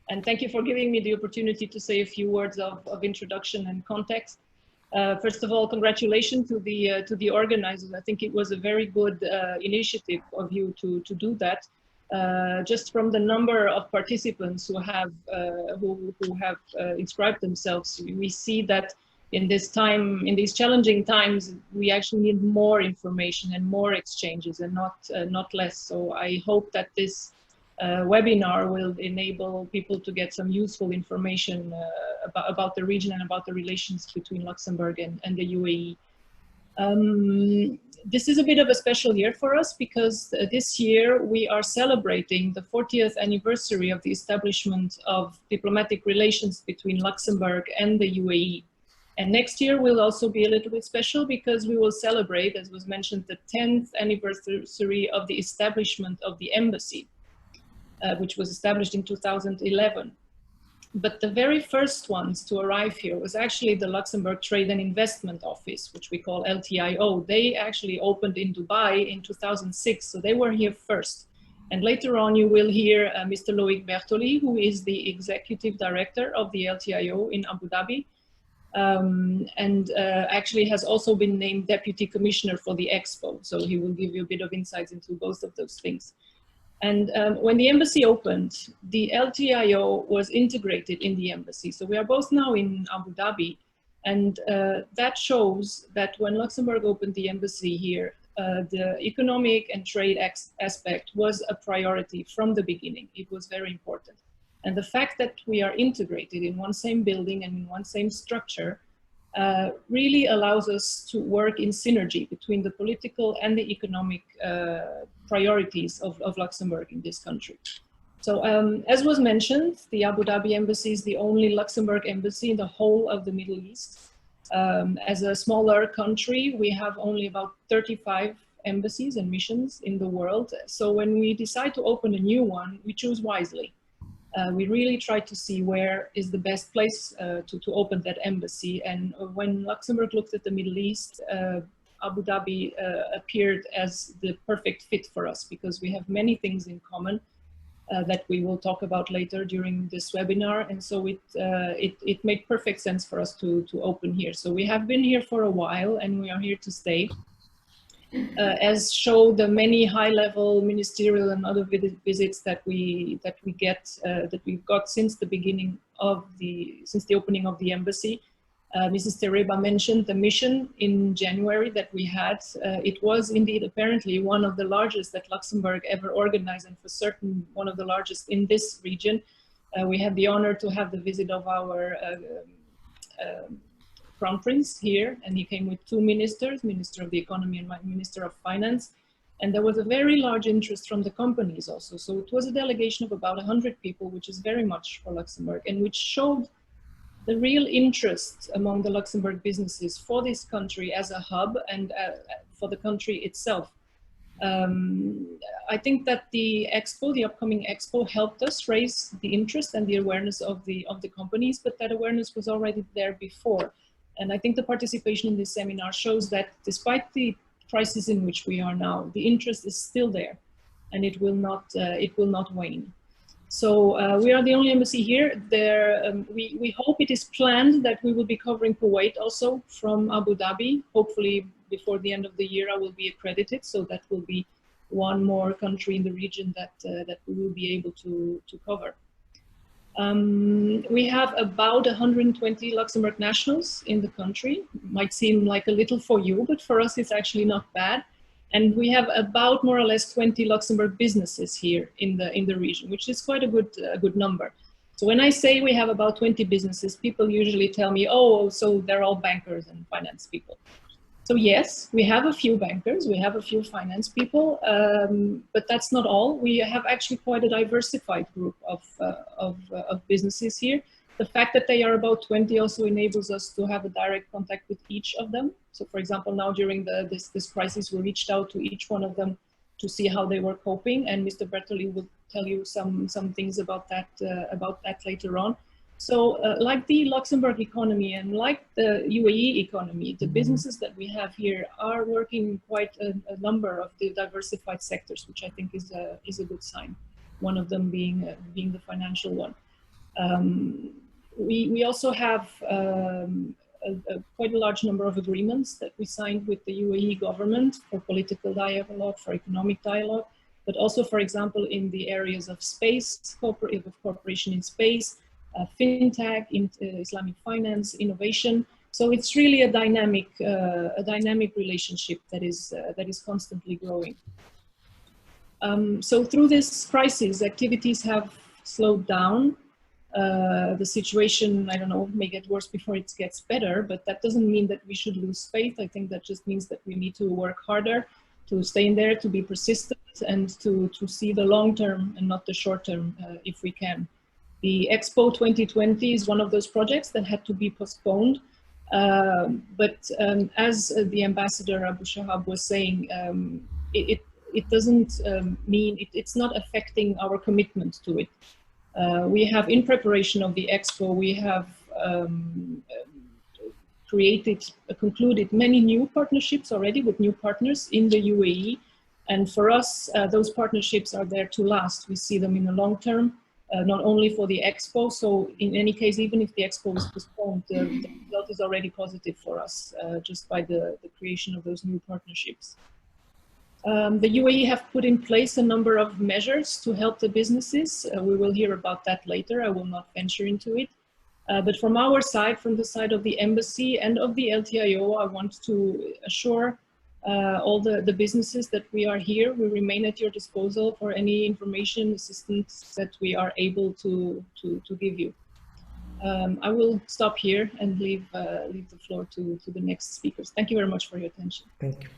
And thank you for giving me the opportunity to say a few words of introduction and context. First of all, congratulations to the organizers. I think it was a very good initiative of you to do that. Just from the number of participants who have inscribed themselves, we see that in these challenging times, we actually need more information and more exchanges, and not less. So I hope that this webinar will enable people to get some useful information about the region and about the relations between Luxembourg and the UAE. This is a bit of a special year for us because this year we are celebrating the 40th anniversary of the establishment of diplomatic relations between Luxembourg and the UAE. And next year will also be a little bit special because we will celebrate, as was mentioned, the 10th anniversary of the establishment of the embassy, which was established in 2011. But the very first ones to arrive here was actually the Luxembourg Trade and Investment Office, which we call LTIO. They actually opened in Dubai in 2006, so they were here first. And later on, you will hear Mr. Loic Bertoli, who is the executive director of the LTIO in Abu Dhabi, and actually has also been named Deputy Commissioner for the Expo. So he will give you a bit of insights into both of those things. And when the embassy opened, the LTIO was integrated in the embassy. So we are both now in Abu Dhabi. And that shows that when Luxembourg opened the embassy here, the economic and trade aspect was a priority from the beginning. It was very important. And the fact that we are integrated in one same building and in one same structure really allows us to work in synergy between the political and the economic priorities of Luxembourg in this country. So as was mentioned, the Abu Dhabi embassy is the only Luxembourg embassy in the whole of the Middle East. As a smaller country, we have only about 35 embassies and missions in the world. So when we decide to open a new one, we choose wisely. We really try to see where is the best place to open that embassy. And when Luxembourg looked at the Middle East, Abu Dhabi appeared as the perfect fit for us because we have many things in common that we will talk about later during this webinar. And so it made perfect sense for us to open here. So we have been here for a while and we are here to stay. As show the many high-level ministerial and other visits that we've got since the beginning of since the opening of the embassy. Mrs. Tereba mentioned the mission in January that we had. It was indeed apparently one of the largest that Luxembourg ever organized, and for certain one of the largest in this region. We had the honor to have the visit of our Crown Prince here, and he came with two ministers, Minister of the Economy and Minister of Finance. And there was a very large interest from the companies also. So it was a delegation of about 100 people, which is very much for Luxembourg, and which showed the real interest among the Luxembourg businesses for this country as a hub and for the country itself. I think that the expo, the upcoming expo, helped us raise the interest and the awareness of the companies, but that awareness was already there before. And I think the participation in this seminar shows that despite the crisis in which we are now, the interest is still there, and it will not wane. So we are the only embassy here. We hope, it is planned that we will be covering Kuwait also from Abu Dhabi. Hopefully before the end of the year I will be accredited, so that will be one more country in the region that we will be able to cover. We have about 120 Luxembourg nationals in the country. Might seem like a little for you, but for us it's actually not bad. And we have about more or less 20 Luxembourg businesses here in the region, which is quite a good number. So when I say we have about 20 businesses, people usually tell me, oh, so they're all bankers and finance people. So yes, we have a few bankers, we have a few finance people, but that's not all. We have actually quite a diversified group of businesses here. The fact that they are about 20 also enables us to have a direct contact with each of them. So for example, now during this crisis, we reached out to each one of them to see how they were coping, and Mr. Bertoli will tell you some things about that later on. So like the Luxembourg economy and like the UAE economy, the businesses that we have here are working in quite a number of the diversified sectors, which I think is a good sign. One of them being the financial one. We also have quite a large number of agreements that we signed with the UAE government for political dialogue, for economic dialogue, but also, for example, in the areas of space, cooperation in space, fintech, Islamic finance, innovation. So it's really a dynamic relationship that is constantly growing. So through this crisis, activities have slowed down. The situation, I don't know, may get worse before it gets better, but that doesn't mean that we should lose faith. I think that just means that we need to work harder, to stay in there, to be persistent, and to see the long term and not the short term if we can. The Expo 2020 is one of those projects that had to be postponed. But as the ambassador Abu Shahab was saying, it doesn't mean, it's not affecting our commitment to it. We have, in preparation of the Expo, we have concluded many new partnerships already with new partners in the UAE. And for us, those partnerships are there to last. We see them in the long term, not only for the Expo. So in any case, even if the Expo is postponed, the result is already positive for us, just by the creation of those new partnerships. The UAE have put in place a number of measures to help the businesses. We will hear about that later. I will not venture into it. But from our side, from the side of the embassy and of the LTIO, I want to assure all the businesses that we are here. We remain at your disposal for any information, assistance that we are able to give you. I will stop here and leave the floor to the next speakers. Thank you very much for your attention. Thank you.